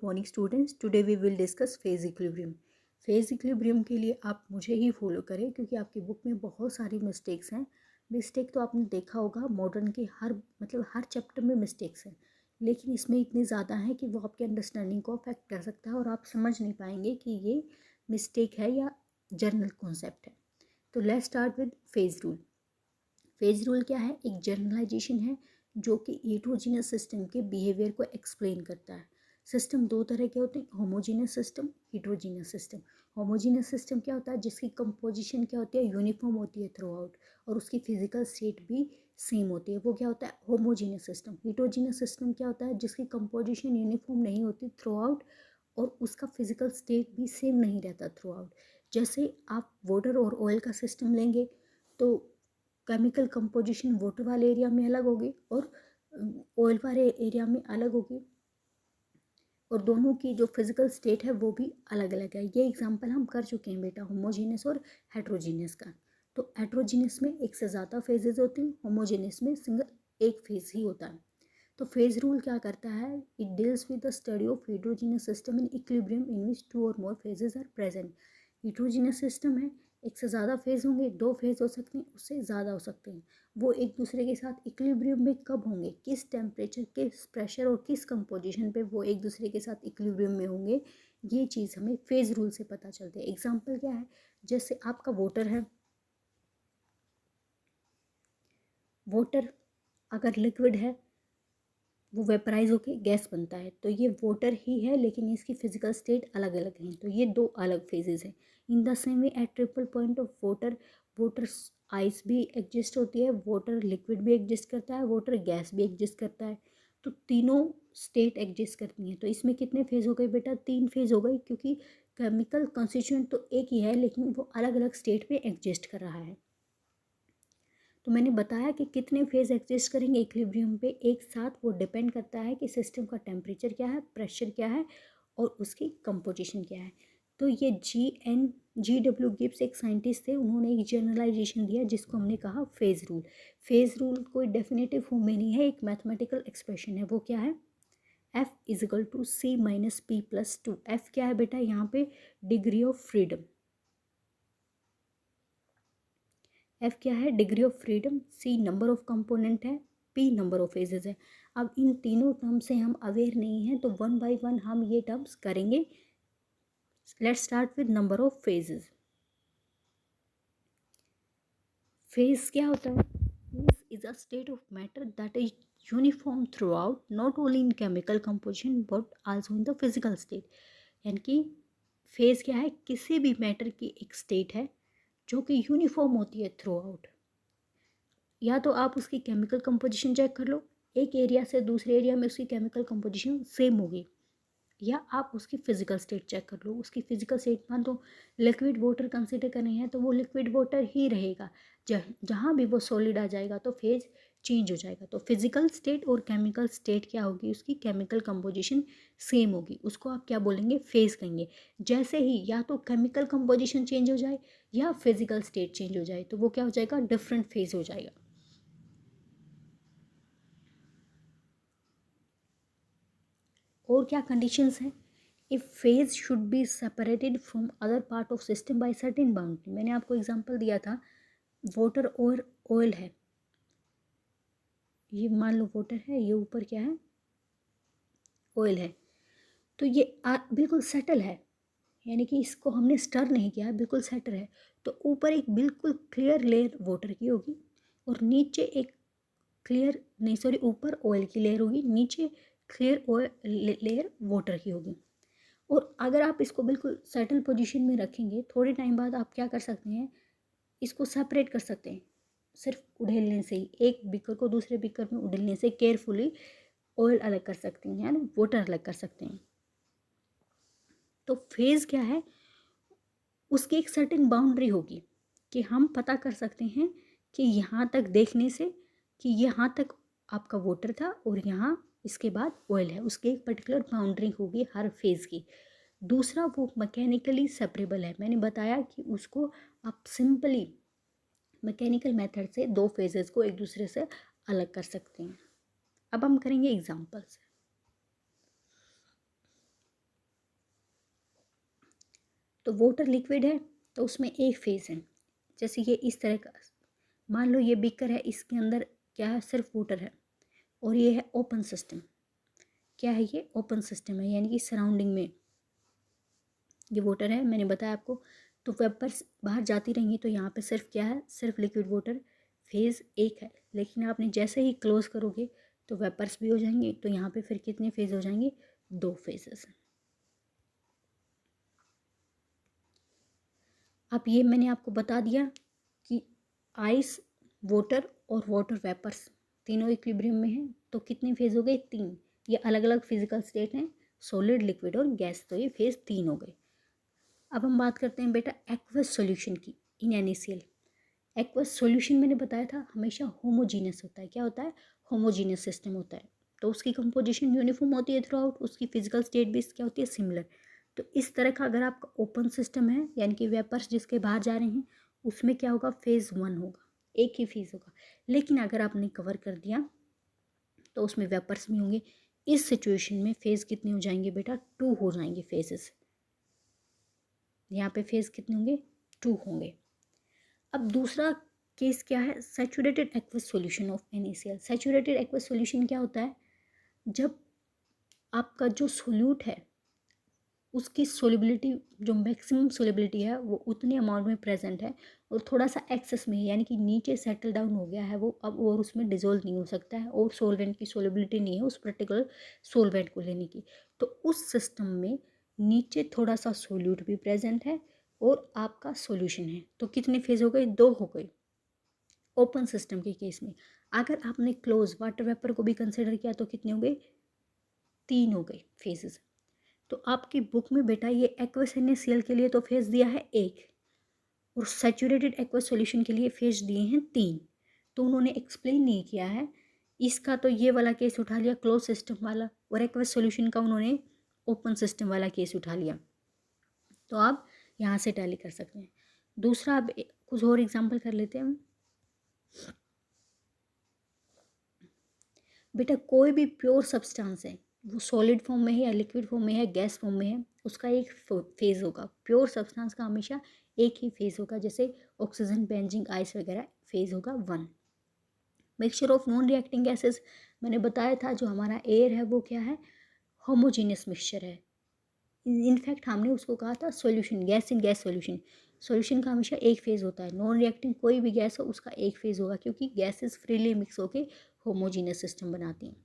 Morning students, today we will discuss phase equilibrium. Phase equilibrium के लिए आप मुझे ही फॉलो करें क्योंकि आपकी बुक में बहुत सारी मिस्टेक्स हैं। मिस्टेक तो आपने देखा होगा, मॉडर्न के हर चैप्टर में मिस्टेक्स हैं, लेकिन इसमें इतनी ज़्यादा है कि वो आपके अंडरस्टैंडिंग को अफेक्ट कर सकता है और आप समझ नहीं पाएंगे कि ये मिस्टेक है या जनरल कॉन्सेप्ट है। तो let's start with phase rule. Phase rule क्या है? एक जनरलाइजेशन है जो कि हेटेरोजेनस सिस्टम के बिहेवियर को एक्सप्लेन करता है। सिस्टम दो तरह के होते हैं, homogeneous system, heterogeneous system. Homogeneous system क्या होता है? जिसकी कंपोजिशन क्या होती है? यूनिफॉर्म होती है थ्रू आउट, और उसकी फिजिकल स्टेट भी सेम होती है। वो क्या होता है? Homogeneous system. हेटेरोजीनियस सिस्टम क्या होता है? जिसकी कंपोजिशन यूनिफॉर्म नहीं होती थ्रू आउट और उसका फिजिकल स्टेट भी सेम नहीं रहता थ्रू आउट। जैसे आप वाटर और ऑयल का सिस्टम लेंगे तो केमिकल कंपोजिशन वाटर वाले एरिया में अलग होगी और ऑयल वाले एरिया में अलग होगी, और दोनों की जो फिजिकल स्टेट है वो भी अलग अलग है। ये एग्जांपल हम कर चुके हैं बेटा, होमोजीनियस और हेट्रोजीनियस का। तो हेट्रोजीनियस में एक से ज़्यादा फेजेस होती हैं, होमोजीनियस में सिंगल एक फेज ही होता है। तो फेज रूल क्या करता है? It deals with the study of heterogeneous system in equilibrium in which two or more phases are present. Heterogeneous system है, एक से ज़्यादा फेज होंगे, दो फेज हो सकते हैं, उससे ज़्यादा हो सकते हैं। वो एक दूसरे के साथ इक्विलिब्रियम में कब होंगे, किस टेम्परेचर, किस प्रेशर और किस कंपोजिशन पे वो एक दूसरे के साथ इक्विलिब्रियम में होंगे, ये चीज़ हमें फेज रूल से पता चलती है। एग्जाम्पल क्या है? जैसे आपका वाटर है, वाटर अगर लिक्विड है वो वेपराइज होके गैस बनता है, तो ये वाटर ही है लेकिन इसकी फिजिकल स्टेट अलग अलग हैं। तो ये दो अलग फेजेस हैं। In the same way at triple point of water, water ice भी एग्जिस्ट होती है, वाटर लिक्विड भी एग्जिस्ट करता है, वाटर गैस भी एग्जिस्ट करता है। तो तीनों स्टेट एग्जिस्ट करती हैं। तो इसमें कितने फेज हो गए बेटा? 3 फेज हो गए, क्योंकि केमिकल कॉन्स्टिट्यूएंट तो एक ही है लेकिन वो अलग अलग स्टेट पे एग्जिस्ट कर रहा है। तो मैंने बताया कि कितने फेज एग्जिस्ट करेंगे इक्विलिब्रियम पे एक साथ, वो डिपेंड करता है कि सिस्टम का टेम्परेचर क्या है, प्रेशर क्या है और उसकी कंपोजिशन क्या है। तो ये G.W. गिब्स एक साइंटिस्ट थे, उन्होंने एक जनरलाइजेशन दिया जिसको हमने कहा फेज रूल। फेज रूल कोई डेफिनेटिव फॉर्म में नहीं है, एक मैथमेटिकल एक्सप्रेशन है। वो क्या है? F equal to C minus P plus 2। F क्या है बेटा? यहाँ पे डिग्री ऑफ फ्रीडम। एफ क्या है? Degree of freedom. C number of component है, पी नंबर ऑफ फेजेस है। अब इन तीनों टर्म से हम अवेयर नहीं हैं, तो वन बाय वन हम ये टर्म्स करेंगे। Let's start with number of phases. Phase क्या होता है? Phase is a state of matter that is uniform through out, not only in chemical composition but also in the physical state. यानी कि phase क्या है? किसी भी मैटर की एक स्टेट है जो कि यूनिफॉर्म होती है थ्रू आउट। या तो आप उसकी केमिकल कंपोजिशन चेक कर लो, एक एरिया से दूसरे एरिया में उसकी केमिकल कंपोजिशन सेम होगी, या आप उसकी फिजिकल स्टेट चेक कर लो। उसकी फिजिकल स्टेट मान तो लिक्विड वाटर कंसिडर कर रहे हैं तो वो लिक्विड वाटर ही रहेगा। जहाँ भी वो सॉलिड आ जाएगा तो फेज चेंज हो जाएगा। तो फिजिकल स्टेट और केमिकल स्टेट क्या होगी? उसकी केमिकल कंपोजिशन सेम होगी, उसको आप क्या बोलेंगे? फेज कहेंगे। जैसे ही या तो केमिकल कंपोजिशन चेंज हो जाए या फिजिकल स्टेट चेंज हो जाए तो वो क्या हो जाएगा? डिफरेंट फेज हो जाएगा। और क्या कंडीशंस हैं? If phase should be separated from other part of system by certain boundary. मैंने आपको एग्जांपल दिया था, वाटर और ऑयल है, ये मान लो वाटर है, ये ऊपर क्या है? ऑयल है। तो ये बिल्कुल सेटल है, यानी कि इसको हमने स्टर नहीं किया, बिल्कुल सेटल है। तो ऊपर एक बिल्कुल क्लियर लेयर वाटर की होगी और नीचे एक क्लियर नहीं सॉरी ऊपर ऑयल की लेयर होगी, नीचे क्लियर ऑयल लेयर वाटर की होगी। और अगर आप इसको बिल्कुल सेटल पोजीशन में रखेंगे, थोड़े टाइम बाद आप क्या कर सकते हैं? इसको सेपरेट कर सकते हैं, सिर्फ उड़ेलने से ही। एक बीकर को दूसरे बीकर में उड़ेलने से केयरफुली ऑयल अलग कर सकते हैं, यानी वाटर अलग कर सकते हैं। तो फेज क्या है? उसकी एक सर्टेन बाउंड्री होगी कि हम पता कर सकते हैं कि यहाँ तक देखने से कि यहाँ तक आपका वाटर था और यहाँ इसके बाद ऑयल है, उसकी एक पर्टिकुलर बाउंड्री होगी हर फेज़ की। दूसरा, वो मैकेनिकली सेपरेबल है। मैंने बताया कि उसको आप सिंपली मैकेनिकल मेथड से दो फेजेस को एक दूसरे से अलग कर सकते हैं। अब हम करेंगे एग्जांपल्स। तो वाटर लिक्विड है तो उसमें एक फेज है, जैसे ये इस तरह का, मान लो ये बीकर है, इसके अंदर क्या है, सिर्फ वाटर है, और ये है ओपन सिस्टम। क्या है ये? ओपन सिस्टम है, यानी कि सराउंडिंग में ये वाटर है, मैंने बताया आपको। तो वेपर्स बाहर जाती रहेंगी तो यहाँ पे सिर्फ क्या है, सिर्फ लिक्विड वाटर, फेज़ एक है। लेकिन आपने जैसे ही क्लोज करोगे तो वेपर्स भी हो जाएंगे, तो यहाँ पे फिर कितने फेज हो जाएंगे, दो फेजेस। अब ये मैंने आपको बता दिया कि आइस, वाटर और वाटर वेपर्स तीनों इक्विलिब्रियम में हैं, तो कितने फेज हो गए, तीन। ये अलग अलग फिजिकल स्टेट हैं, सॉलिड, लिक्विड और गैस, तो ये फेज तीन हो गए। अब हम बात करते हैं बेटा एक्वस सॉल्यूशन की इन NaCl। एक्वस सॉल्यूशन मैंने बताया था हमेशा होमोजीनियस होता है। क्या होता है? होमोजीनियस सिस्टम होता है, तो उसकी कंपोजिशन यूनिफॉर्म होती है थ्रू आउट, उसकी फिजिकल स्टेट भी क्या होती है, सिमिलर। तो इस तरह का अगर आपका ओपन सिस्टम है, यानी कि वेपर्स जिसके बाहर जा रहे हैं, उसमें क्या होगा, फेज़ वन होगा, एक ही फेज़ होगा। लेकिन अगर आपने कवर कर दिया तो उसमें वेपर्स भी होंगे। इस सिचुएशन में फेज़ कितने हो जाएंगे बेटा, टू हो जाएंगे फेजेस। यहाँ पे फेज़ कितने होंगे, टू होंगे। अब दूसरा केस क्या है, saturated aqueous solution of NaCl। Saturated aqueous solution क्या होता है, जब आपका जो सोल्यूट है उसकी सोलिबिलिटी, जो मैक्सिमम सोलिबिलिटी है वो उतने अमाउंट में प्रेजेंट है और थोड़ा सा एक्सेस में है, यानी कि नीचे सेटल डाउन हो गया है वो अब, और उसमें डिजोल्व नहीं हो सकता है, और सोलवेंट की सोलिबिलिटी नहीं है उस पर्टिकुलर सोलवेंट को लेने की। तो उस सिस्टम में नीचे थोड़ा सा सोल्यूट भी प्रेजेंट है और आपका सॉल्यूशन है, तो कितने फेज हो गए, दो हो गए ओपन सिस्टम के केस में। अगर आपने क्लोज वाटर वेपर को भी कंसिडर किया तो कितने हो गए, तीन हो गए फेजेस। तो आपकी बुक में बेटा ये एक्वस NaCl के लिए तो फेज दिया है एक, और सैचुरेटेड एक्वस सॉल्यूशन के लिए फेज दिए हैं तीन। तो उन्होंने एक्सप्लेन नहीं किया है इसका, तो ये वाला केस उठा लिया क्लोज सिस्टम वाला, और एक्वस सॉल्यूशन का उन्होंने ओपन सिस्टम वाला केस उठा लिया। तो आप यहाँ से टैली कर सकते हैं। दूसरा अब कुछ और एग्जाम्पल कर लेते हैं। बेटा कोई भी प्योर सब्सटेंस है, वो सॉलिड फॉर्म में है या लिक्विड फॉर्म में है, गैस फॉर्म में है, उसका एक फेज होगा। प्योर सब्सटेंस का हमेशा एक ही फेज होगा, जैसे ऑक्सीजन, बेंजीन, आइस वगैरह, फेज होगा one. Mixture of non reacting gases, मैंने बताया था जो हमारा एयर है वो क्या है, होमोजीनियस मिक्सचर है। इनफैक्ट हमने उसको कहा था solution, gas in gas solution. Solution का हमेशा एक फेज होता है, नॉन रिएक्टिंग कोई भी गैस हो उसका एक फेज होगा, क्योंकि गैसेस फ्रीली मिक्स होकर होमोजीनियस सिस्टम बनाती हैं।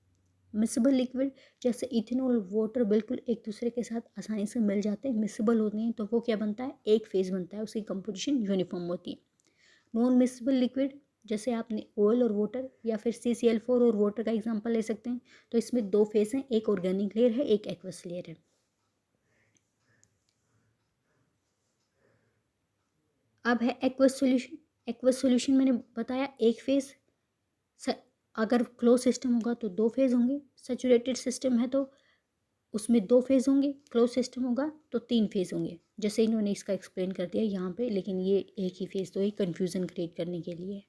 मिसिबल लिक्विड, जैसे इथेनॉल, वाटर बिल्कुल एक दूसरे के साथ आसानी से मिल जाते हैं, मिसिबल होते हैं, तो वो क्या बनता है, एक फेज बनता है, उसकी कंपोजिशन यूनिफॉर्म होती है। नॉन मिसिबल लिक्विड, जैसे आपने ऑयल और वाटर या फिर CCl4 और वाटर का एग्जांपल ले सकते हैं, तो इसमें दो फेज हैं, एक ऑर्गेनिक लेयर है, एक एक्वस लेयर है। अब है एक्वस सॉल्यूशन। एक्वस सॉल्यूशन मैंने बताया एक फेज, अगर क्लोज सिस्टम होगा तो दो फेज होंगे, सैचुरेटेड सिस्टम है तो उसमें दो फेज होंगे, क्लोज सिस्टम होगा तो तीन फेज होंगे, जैसे इन्होंने इसका एक्सप्लेन कर दिया यहाँ पे, लेकिन ये एक ही फेज, तो ये कन्फ्यूज़न क्रिएट करने के लिए।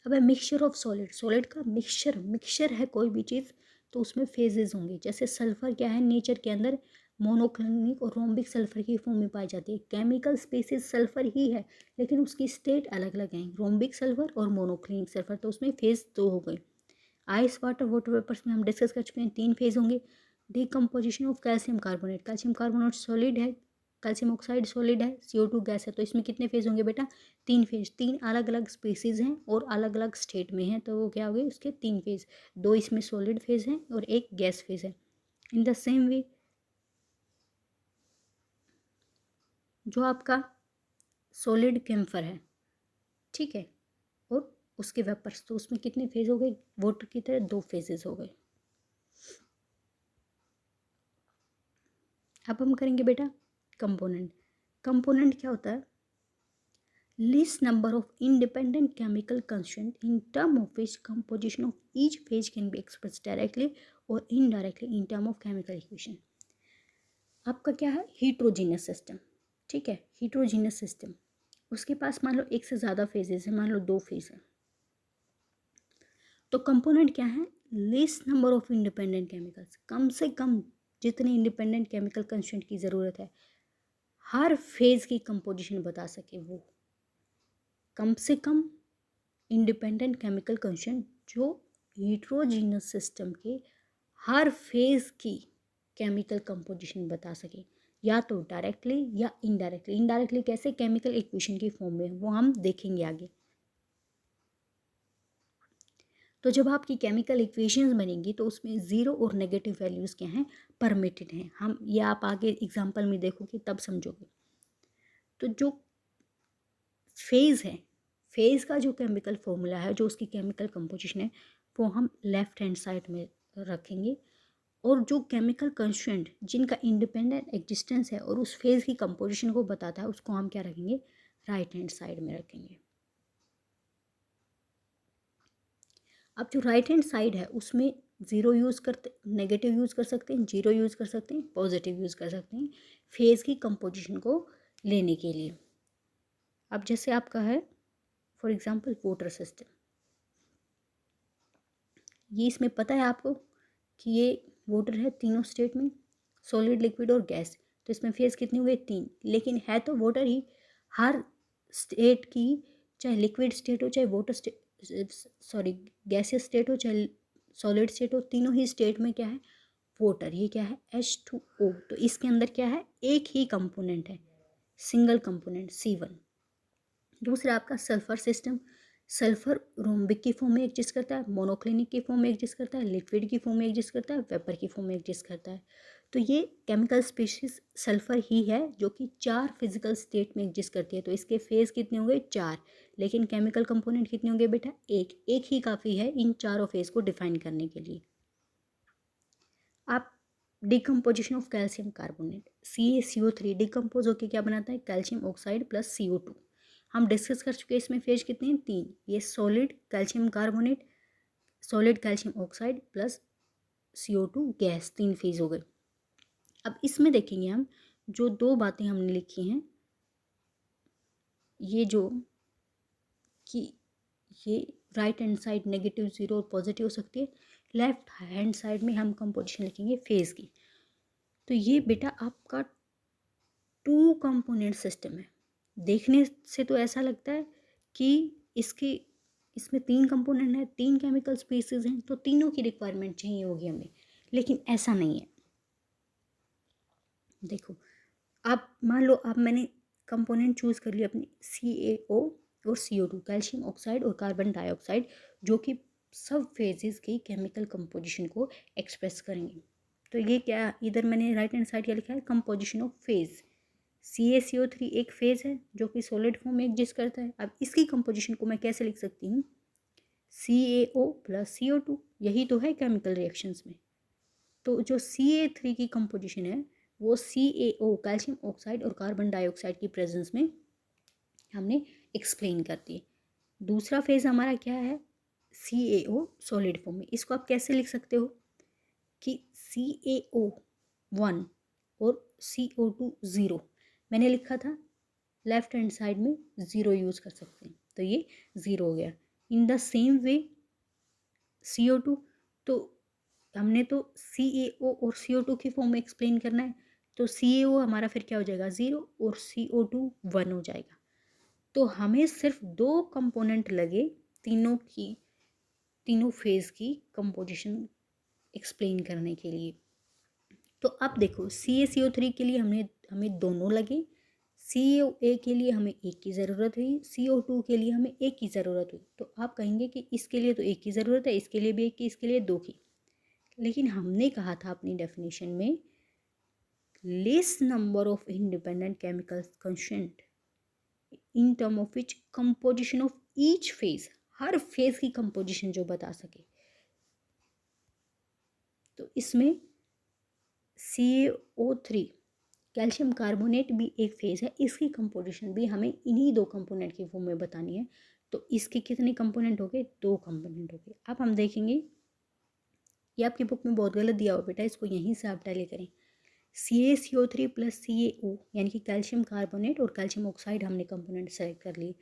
अब है मिक्सचर ऑफ सॉलिड। सॉलिड का मिक्सचर है कोई भी चीज़ तो उसमें फेजेस होंगे, जैसे सल्फर क्या है, नेचर के अंदर मोनोक्लिनिक और रोम्बिक सल्फर की फॉर्म में पाई जाती है। केमिकल स्पीसीज सल्फर ही है, लेकिन उसकी स्टेट अलग अलग हैं, रोम्बिक सल्फर और मोनोक्लिनिक सल्फर, तो उसमें फेज दो हो गए। आइस वाटर वाटर वेपर्स में हम डिस्कस कर चुके हैं, तीन फेज होंगे। Decomposition of calcium carbonate, calcium carbonate solid है, कैल्शियम ऑक्साइड सॉलिड है, CO2 गैस है, तो इसमें कितने फेज होंगे बेटा, तीन फेज। तीन अलग अलग स्पीसीज हैं और अलग अलग स्टेट में हैं, तो वो क्या हो गए उसके तीन फेज, दो इसमें सॉलिड फेज हैं और एक गैस फेज है। इन द सेम वे जो आपका सॉलिड कैम्फर है, ठीक है, और उसके वेपर्स, तो उसमें कितने फेज हो गए, वाटर की तरह दो फेजेस हो गए। अब हम करेंगे बेटा कंपोनेंट। कंपोनेंट क्या होता है, least number of independent chemical constituent in term of which composition of each phase can be expressed directly or indirectly in term of chemical equation। आपका क्या है, हीट्रोजीनियस सिस्टम, ठीक है, हीट्रोजीनियस सिस्टम, उसके पास मान लो एक से ज़्यादा फेजेस है, मान लो दो फेज है, तो कंपोनेंट क्या है, least number of independent chemicals, कम से कम जितने इंडिपेंडेंट केमिकल कंस्टिट्यूएंट की ज़रूरत है, हर फेज़ की कंपोजिशन बता सके वो, कम से कम इंडिपेंडेंट केमिकल कंस्टिट्यूएंट जो हीट्रोजीनस सिस्टम के हर फेज़ की केमिकल कंपोजिशन बता सके, या तो डायरेक्टली या इनडायरेक्टली। इनडायरेक्टली कैसे? केमिकल इक्वेशन की फॉर्म में, वो हम देखेंगे आगे। तो जब आपकी केमिकल इक्वेशंस बनेंगी तो उसमें ज़ीरो और नेगेटिव वैल्यूज़ क्या हैं? परमिटेड हैं। हम ये आप आगे एग्जांपल में देखोगे तब समझोगे। तो जो फेज़ है, फेज़ का जो केमिकल फॉर्मूला है, जो उसकी केमिकल कंपोजिशन है, वो हम लेफ्ट हैंड साइड में रखेंगे। और जो केमिकल कंस्टिट्यूएंट जिनका इंडिपेंडेंट एग्जिस्टेंस है और उस फेज़ की कंपोजिशन को बताता है, उसको हम क्या रखेंगे? राइट हैंड साइड में रखेंगे। अब जो राइट हैंड साइड है उसमें ज़ीरो यूज़ करते, नेगेटिव यूज़ कर सकते हैं, जीरो यूज़ कर सकते हैं, पॉजिटिव यूज़ कर सकते हैं फेज़ की कंपोजिशन को लेने के लिए। अब जैसे आपका है फॉर एग्जांपल वाटर सिस्टम, ये इसमें पता है आपको कि ये वाटर है तीनों स्टेट में, सॉलिड, लिक्विड और गैस। तो इसमें फेज़ कितने हुए? 3, लेकिन है तो वाटर ही। हर स्टेट की, चाहे लिक्विड स्टेट हो, चाहे water state, sorry gaseous state हो, चाहे सॉलिड स्टेट हो, तीनों ही स्टेट में क्या है? वाटर। ये क्या है? H2O। तो इसके अंदर क्या है? एक ही कंपोनेंट है, सिंगल कंपोनेंट C1। दूसरा आपका सल्फर सिस्टम, सल्फर रोम्बिक की फॉर्म में एग्जिस्ट करता है, मोनोक्लिनिक की फॉर्म में एग्जिस्ट करता है, लिक्विड की फॉर्म में एग्जिस्ट करता है, वेपर की फॉर्म में एग्जिस्ट करता है। तो ये केमिकल स्पीशीज सल्फर ही है जो कि 4 फिजिकल स्टेट में एग्जिस्ट करती है। तो इसके फेज कितने होंगे? 4, लेकिन केमिकल कंपोनेंट कितने होंगे बेटा? एक ही काफ़ी है इन चारों फेज को डिफाइन करने के लिए। आप decomposition of calcium carbonate, CaCO3 decompose होकर क्या बनाता है? Calcium oxide plus CO2। हम डिस्कस कर चुके हैं इसमें फेज कितने हैं? 3। ये solid calcium carbonate, solid calcium oxide plus CO2 gas, 3 phase हो गए। अब इसमें देखेंगे हम जो 2 बातें हमने लिखी हैं, ये जो कि ये right hand side negative, zero और पॉजिटिव हो सकती है, लेफ्ट हैंड साइड में हम कंपोजिशन लिखेंगे फेज की। तो ये बेटा आपका 2 कंपोनेंट सिस्टम है। देखने से तो ऐसा लगता है कि इसमें 3 कंपोनेंट है, 3 केमिकल स्पीसीज हैं, तो तीनों की रिक्वायरमेंट चाहिए होगी हमें, लेकिन ऐसा नहीं है। देखो, आप मान लो आप मैंने कंपोनेंट चूज़ कर लिया अपनी CaO और CO2, कैल्शियम ऑक्साइड और कार्बन डाइऑक्साइड, जो कि सब फेजेस की केमिकल कंपोजिशन को एक्सप्रेस करेंगे। तो ये क्या, इधर मैंने राइट हैंड साइड क्या लिखा है? Composition of phase. CaCO3 एक फेज है जो कि सॉलिड फॉर्म में एग्जिस्ट करता है। अब इसकी कंपोजिशन को मैं कैसे लिख सकती हूँ? CaO प्लस CO2, यही तो है केमिकल रिएक्शंस में। तो जो Ca3 की कंपोजिशन है वो CaO कैल्शियम ऑक्साइड और कार्बन डाइऑक्साइड की प्रेजेंस में हमने एक्सप्लेन कर दी। दूसरा फेज हमारा क्या है? CaO सॉलिड फॉर्म में। इसको आप कैसे लिख सकते हो कि CaO1 और CO2 0, मैंने लिखा था लेफ्ट हैंड साइड में 0 यूज़ कर सकते हैं, तो ये 0 हो गया। In the same way CO2, तो हमने तो CaO और CO2 की फॉर्म में एक्सप्लेन करना है, तो CaO हमारा फिर क्या हो जाएगा? 0 और CO2 1 हो जाएगा। तो हमें सिर्फ 2 कंपोनेंट लगे तीनों फेज की कंपोजिशन एक्सप्लेन करने के लिए। तो अब देखो CaCO3 के लिए हमें दोनों लगे, CaO के लिए हमें एक की ज़रूरत हुई, CO2 के लिए हमें एक की ज़रूरत हुई। तो आप कहेंगे कि इसके लिए तो एक की ज़रूरत है, इसके लिए भी एक की, इसके लिए 2 की। लेकिन हमने कहा था अपनी डेफिनेशन में less number of independent chemical constituent in term of which composition of each phase, her phase की कंपोजिशन जो बता सके। तो इसमें CaO3 कैल्शियम कार्बोनेट भी एक फेज है, इसकी कंपोजिशन भी हमें इन्हीं 2 कंपोनेंट की फॉर्म में बतानी है। तो इसके कितने कंपोनेंट हो गए? 2 कंपोनेंट हो गए। अब हम देखेंगे, ये आपकी बुक में बहुत गलत दिया हुआ बेटा, इसको यहीं से आप टैली करें। CaCO3 प्लस CaO यानी कि कैल्शियम कार्बोनेट और कैल्शियम ऑक्साइड हमने कंपोनेंट सेलेक्ट कर लिए।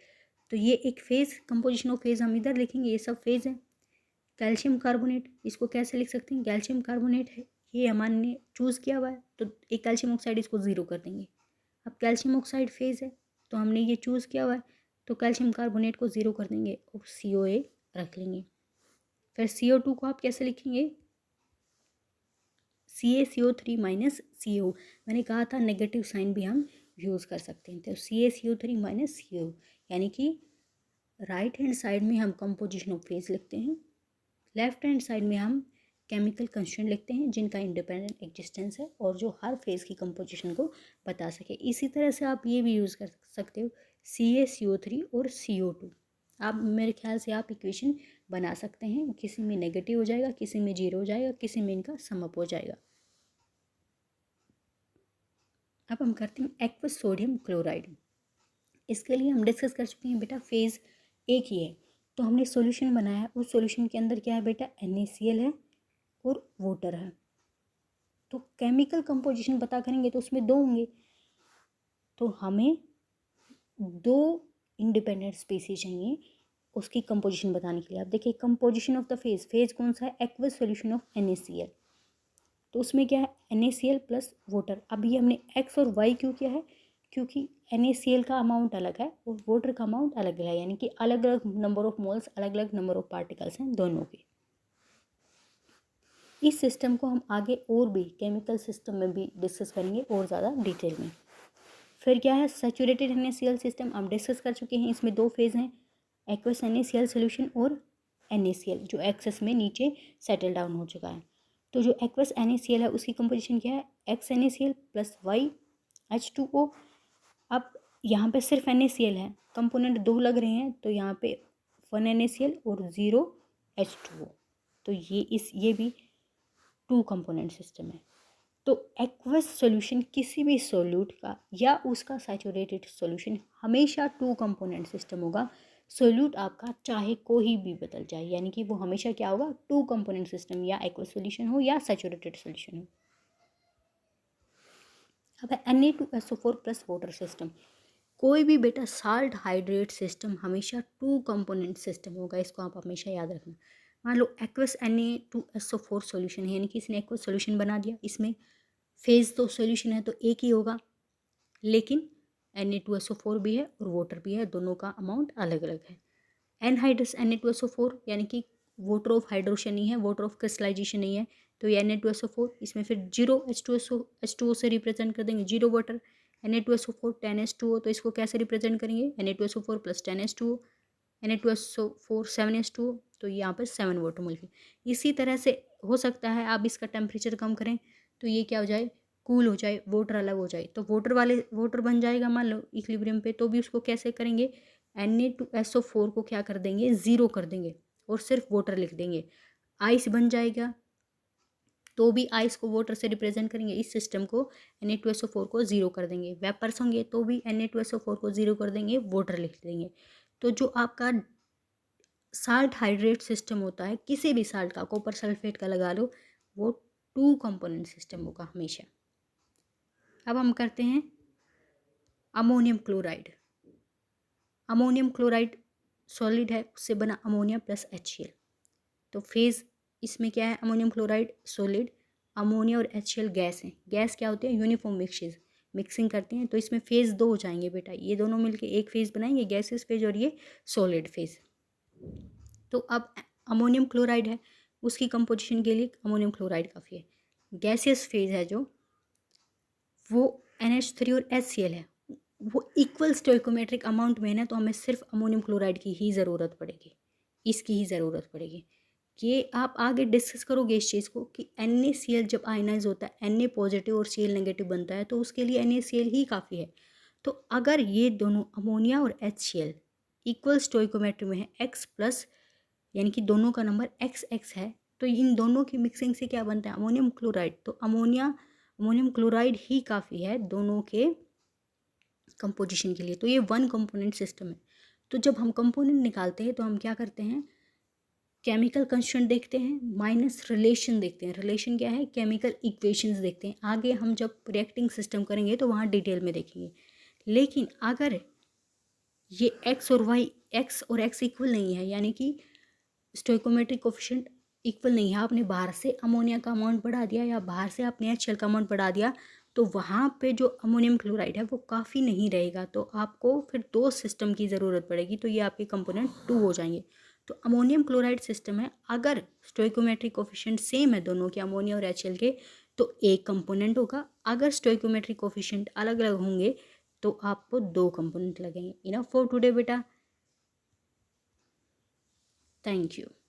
तो ये एक फेज, कंपोजिशन ऑफ फेज हम इधर लिखेंगे, ये सब फेज है। कैल्शियम कार्बोनेट, इसको कैसे लिख सकते हैं? कैल्शियम कार्बोनेट है, ये हमने चूज़ किया हुआ है, तो एक कैल्शियम ऑक्साइड इसको ज़ीरो कर देंगे। अब कैल्शियम ऑक्साइड फेज़ है तो हमने ये चूज़ किया हुआ है, तो कैल्शियम कार्बोनेट को ज़ीरो कर देंगे और COA रख लेंगे। फिर CO2 को आप कैसे लिखेंगे? CaCO3 minus CO। मैंने कहा था नेगेटिव साइन भी हम यूज़ कर सकते हैं, तो CaCO3 माइनस CO, यानी कि राइट हैंड साइड में हम कंपोजिशन ऑफ फेज लिखते हैं, लेफ्ट हैंड साइड में हम केमिकल कंस्टिट्यूएंट लिखते हैं जिनका इंडिपेंडेंट एग्जिस्टेंस है और जो हर फेज़ की कंपोजिशन को बता सके। इसी तरह से आप ये भी यूज़ कर सकते हो CaCO3 और CO2। आप मेरे ख्याल से आप इक्वेशन बना सकते हैं, किसी में नेगेटिव हो जाएगा, किसी में जीरो हो जाएगा, किसी में इनका सम अप हो जाएगा। अब हम करते हैं एक्वस सोडियम क्लोराइड। इसके लिए हम डिस्कस कर चुके हैं बेटा, फेज़ एक ही है, तो हमने सॉल्यूशन बनाया, उस सॉल्यूशन के अंदर क्या है बेटा, NaCl है और वाटर है। तो केमिकल कंपोजिशन पता करेंगे तो उसमें दो होंगे, तो हमें दो इंडिपेंडेंट स्पीसीज चाहिए उसकी कंपोजिशन बताने के लिए। आप देखिए कंपोजिशन ऑफ द फेज कौन सा है, एक्वस सॉल्यूशन ऑफ NaCl, तो उसमें क्या है NaCl प्लस वाटर। अब ये हमने x और y क्यों किया है, क्योंकि NaCl का अमाउंट अलग है और वाटर का अमाउंट अलग है, यानी कि अलग अलग नंबर ऑफ मोल्स, अलग अलग नंबर ऑफ पार्टिकल्स हैं दोनों के। इस सिस्टम को हम आगे और भी केमिकल सिस्टम में भी डिस्कस करेंगे और ज़्यादा डिटेल में। फिर क्या है सैचुरेटेड NaCl सिस्टम, हम डिस्कस कर चुके हैं। इसमें दो फेज़ हैं, एक्वस NaCl सोल्यूशन और NaCl जो एक्सेस में नीचे सेटल डाउन हो चुका है। तो जो एक्वस NaCl है उसकी कंपोजिशन क्या है, X NaCl plus Y H2O। अब यहाँ पे सिर्फ NaCl है, कंपोनेंट दो लग रहे हैं, तो यहाँ पे 1 NaCl और 0 H2O, तो ये भी टू कंपोनेंट सिस्टम है। तो एक्वस सॉल्यूशन किसी भी सॉल्यूट का या उसका सैचुरेटेड सॉल्यूशन हमेशा टू कंपोनेंट सिस्टम होगा। सॉल्यूट आपका चाहे कोई भी बदल जाए, यानी कि वो हमेशा क्या होगा, टू कंपोनेंट सिस्टम, या एक्वस सॉल्यूशन हो या सैचुरेटेड सॉल्यूशन हो। अब है Na2SO4 प्लस वाटर सिस्टम। कोई भी बेटा साल्ट हाइड्रेट सिस्टम हमेशा टू कंपोनेंट सिस्टम होगा, इसको आप हमेशा याद रखना। मान लो एक्वस Na2SO4 सॉल्यूशन है, यानी कि इसने एक्वस सॉल्यूशन बना दिया, इसमें फेज़ तो सॉल्यूशन है तो एक ही होगा, लेकिन Na2SO4 भी है और वाटर भी है, दोनों का अमाउंट अलग अलग है। एनहाइड्रस Na2SO4 यानी कि वाटर ऑफ हाइड्रोशन नहीं है, वाटर ऑफ क्रिस्टलाइजेशन नहीं है, तो ये Na2SO4, इसमें फिर 0 H2O से रिप्रेजेंट कर देंगे, 0 वाटर। Na2SO4 10H2O, तो इसको कैसे रिप्रेजेंट करेंगे, Na2SO4 plus 10H2O, Na2SO4 7H2O, तो यहाँ पर 7 वाटर मोल। इसी तरह से हो सकता है आप इसका टेम्परेचर कम करें तो ये क्या हो जाए, कूल हो जाए, वाटर अलग हो जाए, तो वाटर बन जाएगा मान लो इक्विलिब्रियम पे, तो भी उसको कैसे करेंगे, Na2SO4 को क्या कर देंगे, ज़ीरो कर देंगे और सिर्फ वाटर लिख देंगे। आइस बन जाएगा तो भी आइस को वाटर से रिप्रेजेंट करेंगे, इस सिस्टम को Na2SO4 को ज़ीरो कर देंगे। वेपर्स होंगे तो भी Na2SO4 को ज़ीरो कर देंगे, वाटर लिख देंगे। तो जो आपका साल्ट हाइड्रेट सिस्टम होता है, किसी भी साल्ट का, कॉपर सल्फेट का लगा लो, वो टू कंपोनेंट सिस्टम होगा हमेशा। अब हम करते हैं ammonium chloride. Ammonium chloride solid है, उससे बना अमोनिया प्लस HCl। तो फेज़ इसमें क्या है, अमोनियम क्लोराइड सॉलिड, अमोनिया और HCl गैस है। गैस क्या होते हैं, यूनिफॉर्म मिक्सिंग करते हैं, तो इसमें फेज़ दो हो जाएंगे बेटा, ये दोनों मिलके एक फेज़ बनाएंगे, गैसेस फेज और ये सॉलिड फेज़। तो अब अमोनियम क्लोराइड है, उसकी कंपोजिशन के लिए अमोनियम क्लोराइड काफ़ी है। गैसियस फेज है जो, वो NH3 और HCl है, वो इक्वल स्टोइकोमेट्रिक अमाउंट में है ना, तो हमें सिर्फ अमोनियम क्लोराइड की ही ज़रूरत पड़ेगी, इसकी ही ज़रूरत पड़ेगी। ये आप आगे डिस्कस करोगे इस चीज़ को कि NaCl जब आयनाइज होता है, Na पॉजिटिव और Cl नेगेटिव बनता है, तो उसके लिए NaCl ही काफ़ी है। तो अगर ये दोनों अमोनिया और HCl इक्वल स्टोइकोमेट्री में है, X प्लस, यानी कि दोनों का नंबर XX है, तो इन दोनों की मिक्सिंग से क्या बनता है, अमोनियम क्लोराइड। तो अमोनियम क्लोराइड ही काफ़ी है दोनों के कंपोजिशन के लिए। तो ये वन कंपोनेंट सिस्टम है। तो जब हम कंपोनेंट निकालते हैं तो हम क्या करते हैं, केमिकल कंस्टिट्यूएंट देखते हैं माइनस रिलेशन देखते हैं। रिलेशन क्या है, केमिकल इक्वेशंस देखते हैं। आगे हम जब रिएक्टिंग सिस्टम करेंगे तो वहाँ डिटेल में देखेंगे। लेकिन अगर ये एक्स और एक्स इक्वल नहीं है, यानी कि स्टोइकोमेट्रिक कोफिशिएंट इक्वल नहीं है, आपने बाहर से अमोनिया का अमाउंट बढ़ा दिया या बाहर से आपने HCl का अमाउंट बढ़ा दिया, तो वहाँ पे जो अमोनियम क्लोराइड है वो काफ़ी नहीं रहेगा, तो आपको फिर 2 सिस्टम की ज़रूरत पड़ेगी, तो ये आपके कंपोनेंट 2 हो जाएंगे। तो अमोनियम क्लोराइड सिस्टम है, अगर स्टोइकोमेट्रिक कोफिशिएंट सेम है दोनों के, अमोनिया और HCl के, तो एक कंपोनेंट होगा। अगर स्टोइकोमेट्रिक कोफिशिएंट अलग अलग होंगे तो आपको 2 कंपोनेंट लगेंगे। इनफ फॉर टुडे बेटा, थैंक यू।